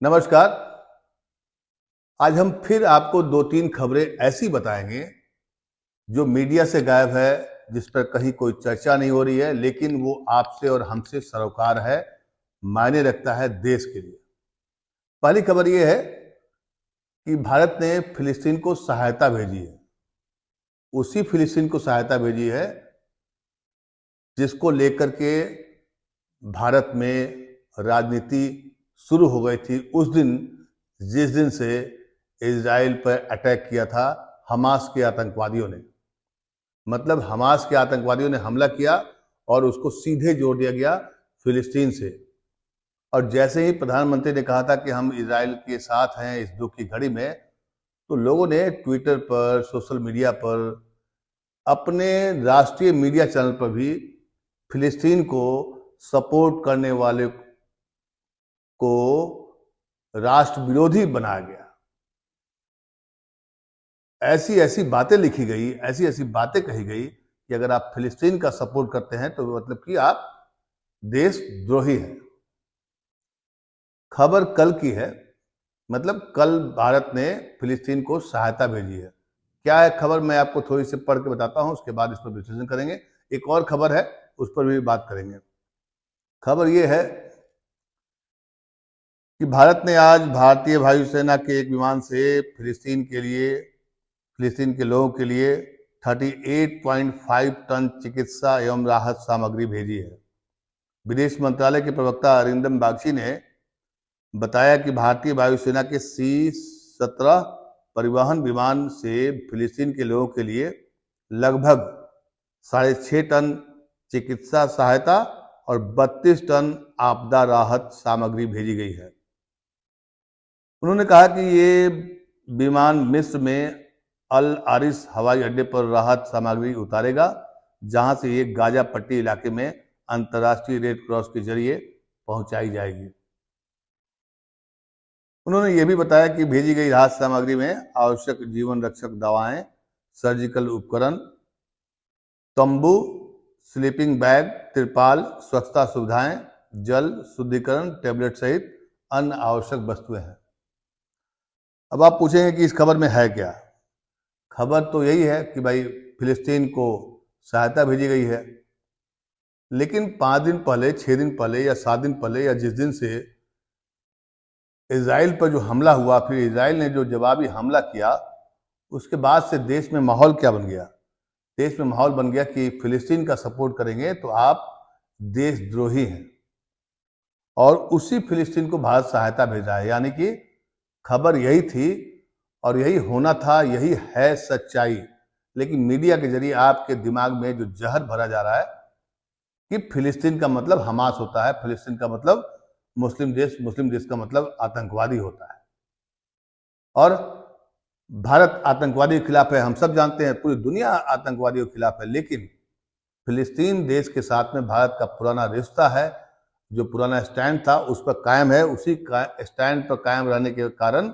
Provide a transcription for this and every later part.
नमस्कार। आज हम फिर आपको दो तीन खबरें ऐसी बताएंगे जो मीडिया से गायब है, जिस पर कहीं कोई चर्चा नहीं हो रही है, लेकिन वो आपसे और हमसे सरोकार है, मायने रखता है देश के लिए। पहली खबर ये है कि भारत ने फिलिस्तीन को सहायता भेजी है। उसी फिलिस्तीन को सहायता भेजी है जिसको लेकर के भारत में राजनीति शुरू हो गई थी उस दिन, जिस दिन से इजराइल पर अटैक किया था हमास के आतंकवादियों ने। मतलब हमास के आतंकवादियों ने हमला किया और उसको सीधे जोड़ दिया गया फिलिस्तीन से। और जैसे ही प्रधानमंत्री ने कहा था कि हम इजराइल के साथ हैं इस दुख की घड़ी में, तो लोगों ने ट्विटर पर, सोशल मीडिया पर, अपने राष्ट्रीय मीडिया चैनल पर भी फिलिस्तीन को सपोर्ट करने वाले को राष्ट्र विरोधी बनाया गया। ऐसी ऐसी बातें लिखी गई, ऐसी ऐसी बातें कही गई कि अगर आप फिलिस्तीन का सपोर्ट करते हैं तो मतलब कि आप देशद्रोही हैं। खबर कल की है, मतलब कल भारत ने फिलिस्तीन को सहायता भेजी है। क्या है खबर, मैं आपको थोड़ी सी पढ़ के बताता हूं, उसके बाद इस पर विश्लेषण करेंगे। एक और खबर है, उस पर भी बात करेंगे। खबर यह है कि भारत ने आज भारतीय वायुसेना के एक विमान से फिलिस्तीन के लोगों के लिए 38.5 टन चिकित्सा एवं राहत सामग्री भेजी है। विदेश मंत्रालय के प्रवक्ता अरिंदम बागची ने बताया कि भारतीय वायुसेना के C-17 परिवहन विमान से फिलिस्तीन के लोगों के लिए लगभग 6.5 टन चिकित्सा सहायता और 32 टन आपदा राहत सामग्री भेजी गई है। उन्होंने कहा कि ये विमान मिस्र में अल आरिश हवाई अड्डे पर राहत सामग्री उतारेगा, जहां से ये गाजा पट्टी इलाके में अंतर्राष्ट्रीय रेड क्रॉस के जरिए पहुंचाई जाएगी। उन्होंने ये भी बताया कि भेजी गई राहत सामग्री में आवश्यक जीवन रक्षक दवाएं, सर्जिकल उपकरण, तंबू, स्लीपिंग बैग, तिरपाल, स्वच्छता सुविधाएं, जल शुद्धिकरण टैबलेट सहित अन्य आवश्यक वस्तुएं हैं। अब आप पूछेंगे कि इस खबर में है क्या। खबर तो यही है कि भाई फिलिस्तीन को सहायता भेजी गई है, लेकिन 5 दिन पहले, 6 दिन पहले या 7 दिन पहले या जिस दिन से इजराइल पर जो हमला हुआ, फिर इजराइल ने जो जवाबी हमला किया, उसके बाद से देश में माहौल क्या बन गया। देश में माहौल बन गया कि फिलिस्तीन का सपोर्ट करेंगे तो आप देशद्रोही हैं, और उसी फिलिस्तीन को भारत सहायता भेज रहा है। यानी कि खबर यही थी और यही होना था, यही है सच्चाई। लेकिन मीडिया के जरिए आपके दिमाग में जो जहर भरा जा रहा है कि फिलिस्तीन का मतलब हमास होता है, फिलिस्तीन का मतलब मुस्लिम देश का मतलब आतंकवादी होता है। और भारत आतंकवादी के खिलाफ है, हम सब जानते हैं, पूरी दुनिया आतंकवादियों के खिलाफ है। लेकिन फिलिस्तीन देश के साथ में भारत का पुराना रिश्ता है, जो पुराना स्टैंड था उस पर कायम है। उसी स्टैंड पर कायम रहने के कारण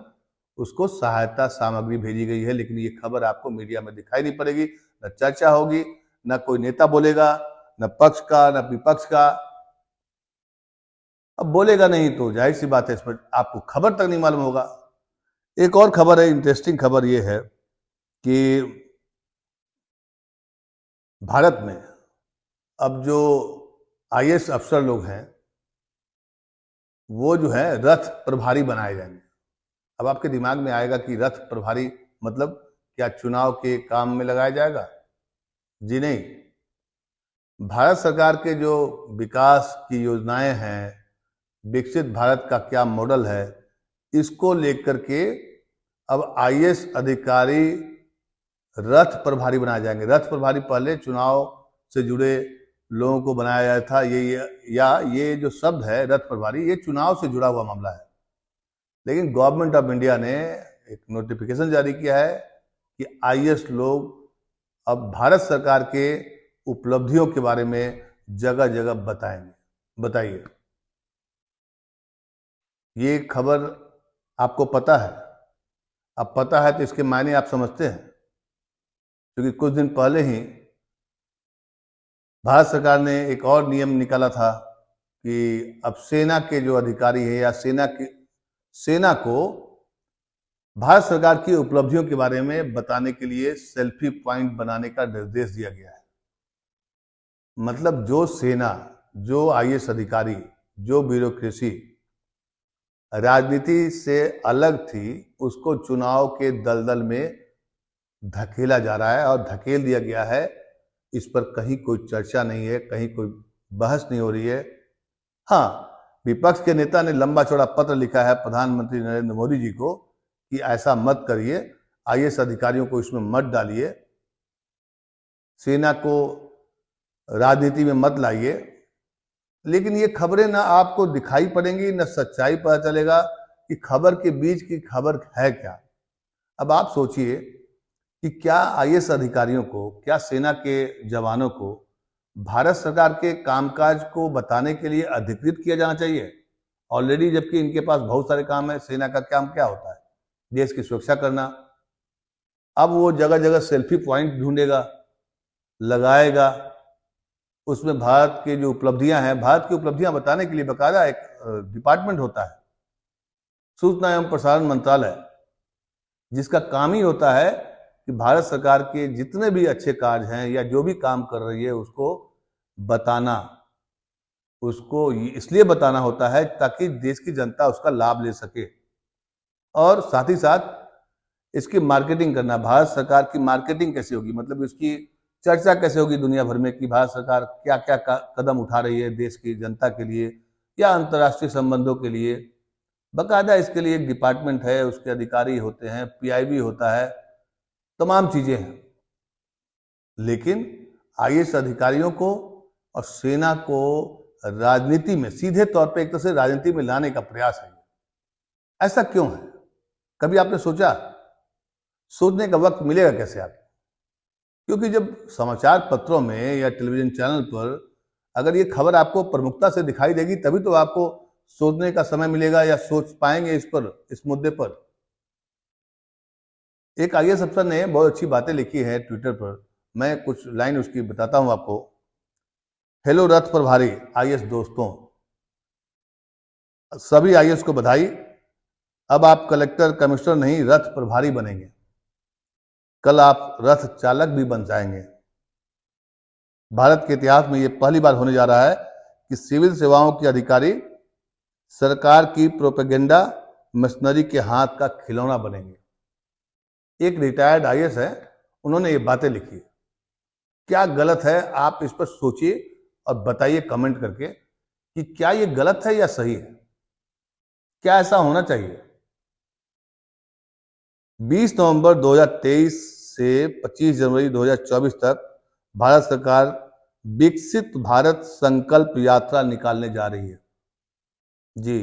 उसको सहायता सामग्री भेजी गई है। लेकिन ये खबर आपको मीडिया में दिखाई नहीं पड़ेगी, न चर्चा होगी, न कोई नेता बोलेगा, न पक्ष का न विपक्ष का। अब बोलेगा नहीं तो जाहिर सी बात है, इस पर आपको खबर तक नहीं मालूम होगा। एक और खबर है, इंटरेस्टिंग खबर ये है कि भारत में अब जो IAS अफसर लोग हैं, वो जो है रथ प्रभारी बनाए जाएंगे। अब आपके दिमाग में आएगा कि रथ प्रभारी मतलब क्या चुनाव के काम में लगाया जाएगा? जी नहीं। भारत सरकार के जो विकास की योजनाएं हैं, विकसित भारत का क्या मॉडल है, इसको लेकर के अब IAS अधिकारी रथ प्रभारी बनाए जाएंगे। रथ प्रभारी पहले चुनाव से जुड़े लोगों को बनाया गया था। ये जो शब्द है रथ प्रभारी, ये चुनाव से जुड़ा हुआ मामला है। लेकिन गवर्नमेंट ऑफ इंडिया ने एक नोटिफिकेशन जारी किया है कि IAS लोग अब भारत सरकार के उपलब्धियों के बारे में जगह जगह बताएंगे। बताइए, ये खबर आपको पता है? अब पता है तो इसके मायने आप समझते हैं, क्योंकि कुछ दिन पहले ही भारत सरकार ने एक और नियम निकाला था कि अब सेना के जो अधिकारी हैं या सेना के सेना को भारत सरकार की उपलब्धियों के बारे में बताने के लिए सेल्फी पॉइंट बनाने का निर्देश दिया गया है। मतलब जो सेना, जो आईएएस अधिकारी, जो ब्यूरोक्रेसी राजनीति से अलग थी, उसको चुनाव के दलदल में धकेला जा रहा है और धकेल दिया गया है। इस पर कहीं कोई चर्चा नहीं है, कहीं कोई बहस नहीं हो रही है। हाँ, विपक्ष के नेता ने लंबा चौड़ा पत्र लिखा है प्रधानमंत्री नरेंद्र मोदी जी को कि ऐसा मत करिए, आईएएस अधिकारियों को इसमें मत डालिए, सेना को राजनीति में मत लाइए। लेकिन ये खबरें ना आपको दिखाई पड़ेंगी, ना सच्चाई पता चलेगा कि खबर के बीच की खबर है क्या। अब आप सोचिए कि क्या आईएएस अधिकारियों को, क्या सेना के जवानों को भारत सरकार के कामकाज को बताने के लिए अधिकृत किया जाना चाहिए ऑलरेडी, जबकि इनके पास बहुत सारे काम है। सेना का काम क्या होता है? देश की सुरक्षा करना। अब वो जगह जगह सेल्फी पॉइंट ढूंढेगा, लगाएगा, उसमें भारत की जो उपलब्धियां हैं, भारत की उपलब्धियां बताने के लिए बकायदा एक डिपार्टमेंट होता है, सूचना एवं प्रसारण मंत्रालय, जिसका काम ही होता है कि भारत सरकार के जितने भी अच्छे कार्य हैं या जो भी काम कर रही है उसको बताना। उसको इसलिए बताना होता है ताकि देश की जनता उसका लाभ ले सके, और साथ ही साथ इसकी मार्केटिंग करना। भारत सरकार की मार्केटिंग कैसे होगी, मतलब इसकी चर्चा कैसे होगी दुनिया भर में कि भारत सरकार क्या क्या कदम उठा रही है देश की जनता के लिए या अंतर्राष्ट्रीय संबंधों के लिए। बकायदा इसके लिए एक डिपार्टमेंट है, उसके अधिकारी होते हैं, पीआईबी होता है, तमाम चीजें हैं। लेकिन आईएएस अधिकारियों को और सेना को राजनीति में, सीधे तौर पे एक तरह से राजनीति में लाने का प्रयास है। ऐसा क्यों है? कभी आपने सोचा? सोचने का वक्त मिलेगा कैसे आपको? क्योंकि जब समाचार पत्रों में या टेलीविजन चैनल पर अगर ये खबर आपको प्रमुखता से दिखाई देगी, तभी तो आपको सोचने का समय मिलेगा या सोच पाएंगे इस मुद्दे पर। एक आईएएस अफसर ने बहुत अच्छी बातें लिखी है ट्विटर पर, मैं कुछ लाइन उसकी बताता हूं आपको। हेलो रथ प्रभारी आईएएस दोस्तों, सभी आईएएस को बधाई, अब आप कलेक्टर कमिश्नर नहीं रथ प्रभारी बनेंगे। कल आप रथ चालक भी बन जाएंगे। भारत के इतिहास में यह पहली बार होने जा रहा है कि सिविल सेवाओं के अधिकारी सरकार की प्रोपेगेंडा मशीनरी के हाथ का खिलौना बनेंगे। एक रिटायर्ड आईएएस है, उन्होंने ये बातें लिखी। क्या गलत है? आप इस पर सोचिए और बताइए कमेंट करके कि क्या ये गलत है या सही है, क्या ऐसा होना चाहिए। 20 नवंबर 2023 से 25 जनवरी 2024 तक भारत सरकार विकसित भारत संकल्प यात्रा निकालने जा रही है। जी,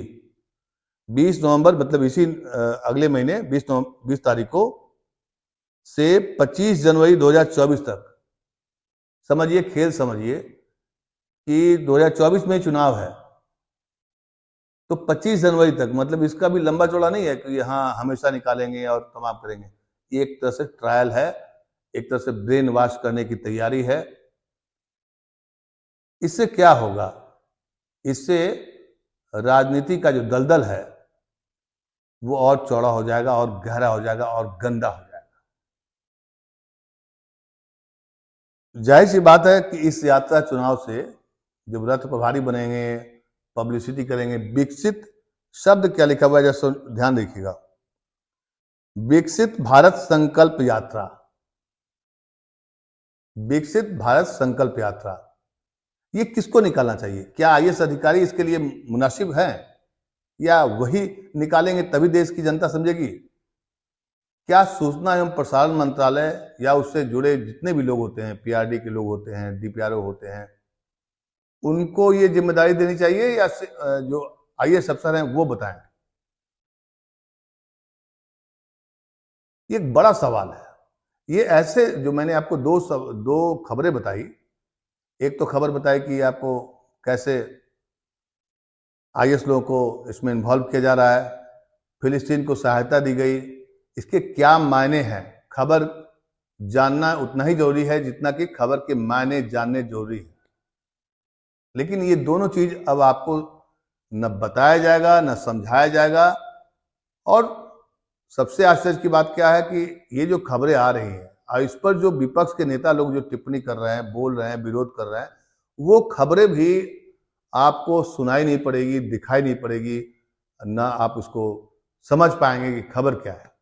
20 नवंबर मतलब इसी अगले महीने 20 तारीख को से 25 जनवरी 2024 तक। समझिए, खेल समझिए कि 2024 में चुनाव है, तो 25 जनवरी तक, मतलब इसका भी लंबा चौड़ा नहीं है कि हाँ हमेशा निकालेंगे और तमाम करेंगे। ये एक तरह से ट्रायल है, एक तरह से ब्रेन वॉश करने की तैयारी है। इससे क्या होगा? इससे राजनीति का जो दलदल है वो और चौड़ा हो जाएगा और गहरा हो जाएगा और गंदा हो जाएगा। जाहिर सी बात है कि इस यात्रा चुनाव से जब रथ प्रभारी बनेंगे, पब्लिसिटी करेंगे। विकसित शब्द क्या लिखा हुआ है जैसे ध्यान देखिएगा, विकसित भारत संकल्प यात्रा। विकसित भारत संकल्प यात्रा, ये किसको निकालना चाहिए? क्या आईएएस अधिकारी इसके लिए मुनासिब हैं या वही निकालेंगे तभी देश की जनता समझेगी? क्या सूचना एवं प्रसारण मंत्रालय या उससे जुड़े जितने भी लोग होते हैं, पीआरडी के लोग होते हैं, डीपीआरओ होते हैं, उनको ये जिम्मेदारी देनी चाहिए या जो आईएएस अफसर हैं वो बताएं? ये एक बड़ा सवाल है। ये ऐसे जो मैंने आपको दो खबरें बताई, एक तो खबर बताई कि आपको कैसे आईएएस लोगों को इसमें इन्वॉल्व किया जा रहा है, फिलिस्तीन को सहायता दी गई, इसके क्या मायने हैं। खबर जानना उतना ही जरूरी है जितना कि खबर के मायने जानने जरूरी है। लेकिन ये दोनों चीज अब आपको न बताया जाएगा न समझाया जाएगा, और सबसे आश्चर्य की बात क्या है कि ये जो खबरें आ रही हैं और इस पर जो विपक्ष के नेता लोग जो टिप्पणी कर रहे हैं, बोल रहे हैं, विरोध कर रहे हैं, वो खबरें भी आपको सुनाई नहीं पड़ेगी, दिखाई नहीं पड़ेगी, ना आप उसको समझ पाएंगे कि खबर क्या है।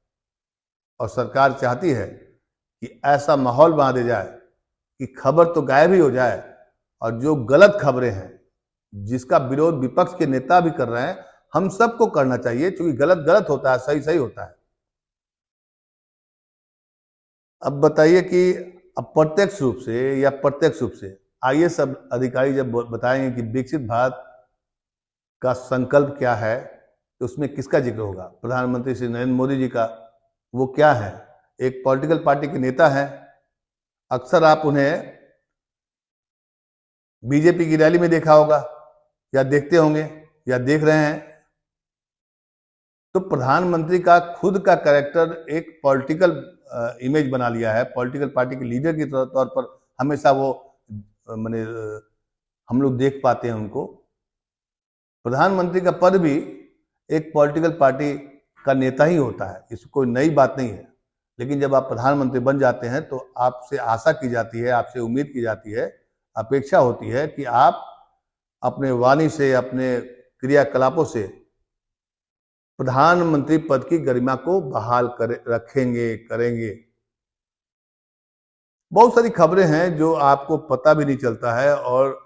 और सरकार चाहती है कि ऐसा माहौल बना दिया जाए कि खबर तो गायब ही हो जाए और जो गलत खबरें हैं, जिसका विरोध विपक्ष के नेता भी कर रहे हैं, हम सबको करना चाहिए, क्योंकि गलत गलत होता है, सही सही होता है। अब बताइए कि अप्रत्यक्ष रूप से या प्रत्यक्ष रूप से आईएएस अधिकारी जब बताएंगे कि विकसित भारत का संकल्प क्या है, तो उसमें किसका जिक्र होगा? प्रधानमंत्री श्री नरेंद्र मोदी जी का। वो क्या है? एक पॉलिटिकल पार्टी के नेता हैं। अक्सर आप उन्हें बीजेपी की रैली में देखा होगा या देखते होंगे या देख रहे हैं। तो प्रधानमंत्री का खुद का कैरेक्टर एक पॉलिटिकल इमेज बना लिया है, पॉलिटिकल पार्टी के लीडर के तौर पर हमेशा वो माने हम लोग देख पाते हैं उनको। प्रधानमंत्री का पद भी एक पॉलिटिकल पार्टी का नेता ही होता है, इसमें कोई नई बात नहीं है। लेकिन जब आप प्रधानमंत्री बन जाते हैं तो आपसे आशा की जाती है, आपसे उम्मीद की जाती है, अपेक्षा होती है कि आप अपने वाणी से, अपने क्रियाकलापों से प्रधानमंत्री पद की गरिमा को बहाल रखेंगे, करेंगे। बहुत सारी खबरें हैं जो आपको पता भी नहीं चलता है और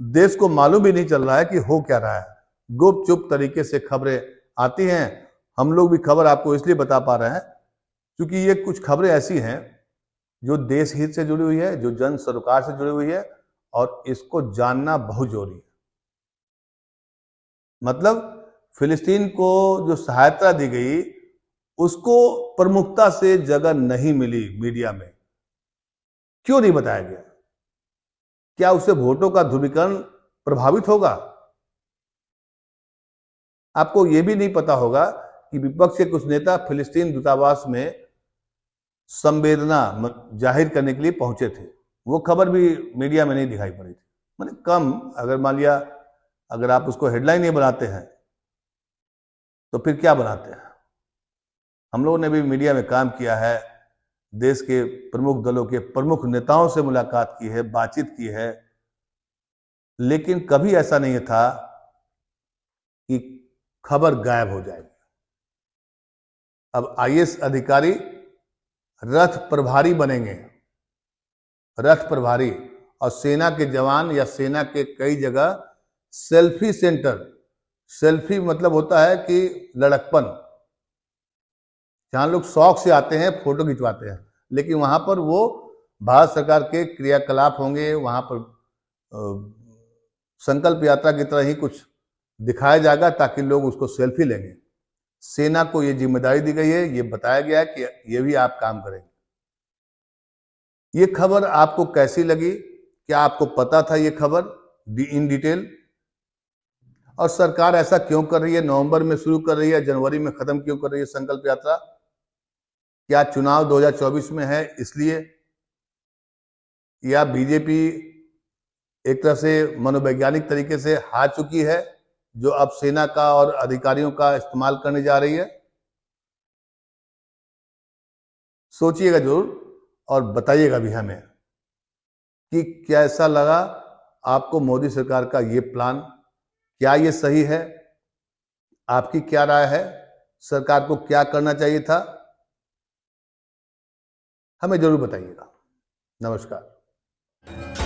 देश को मालूम भी नहीं चल रहा है कि हो क्या रहा है। गुप्त चुप तरीके से खबरें आती हैं। हम लोग भी खबर आपको इसलिए बता पा रहे हैं क्योंकि ये कुछ खबरें ऐसी हैं जो देश हित से जुड़ी हुई है, जो जन सरोकार से जुड़ी हुई है और इसको जानना बहुत जरूरी है। मतलब फिलिस्तीन को जो सहायता दी गई उसको प्रमुखता से जगह नहीं मिली मीडिया में। क्यों नहीं बताया गया? क्या उससे वोटों का ध्रुवीकरण प्रभावित होगा? आपको यह भी नहीं पता होगा कि विपक्ष के कुछ नेता फिलिस्तीन दूतावास में संवेदना जाहिर करने के लिए पहुंचे थे। वो खबर भी मीडिया में नहीं दिखाई पड़ी थी। माने कम, अगर मान लिया अगर आप उसको हेडलाइन नहीं बनाते हैं तो फिर क्या बनाते हैं? हम लोगों ने भी मीडिया में काम किया है, देश के प्रमुख दलों के प्रमुख नेताओं से मुलाकात की है, बातचीत की है, लेकिन कभी ऐसा नहीं था कि खबर गायब हो जाएगी। अब आईएएस अधिकारी रथ प्रभारी बनेंगे, रथ प्रभारी, और सेना के जवान या सेना के कई जगह सेल्फी सेंटर, सेल्फी मतलब होता है कि लड़कपन, जहां लोग शौक से आते हैं, फोटो खिंचवाते हैं, लेकिन वहां पर वो भारत सरकार के क्रियाकलाप होंगे, वहां पर संकल्प यात्रा की तरह ही कुछ दिखाया जाएगा ताकि लोग उसको सेल्फी लेंगे। सेना को ये जिम्मेदारी दी गई है, ये बताया गया है कि ये भी आप काम करेंगे। ये खबर आपको कैसी लगी? क्या आपको पता था ये खबर इन डिटेल? और सरकार ऐसा क्यों कर रही है? नवंबर में शुरू कर रही है, जनवरी में खत्म क्यों कर रही है संकल्प यात्रा? क्या चुनाव 2024 में है इसलिए, या बीजेपी एक तरह से मनोवैज्ञानिक तरीके से हार चुकी है जो अब सेना का और अधिकारियों का इस्तेमाल करने जा रही है? सोचिएगा जरूर और बताइएगा भी हमें कि कैसा लगा आपको मोदी सरकार का ये प्लान। क्या ये सही है? आपकी क्या राय है? सरकार को क्या करना चाहिए था? हमें जरूर बताइएगा। नमस्कार।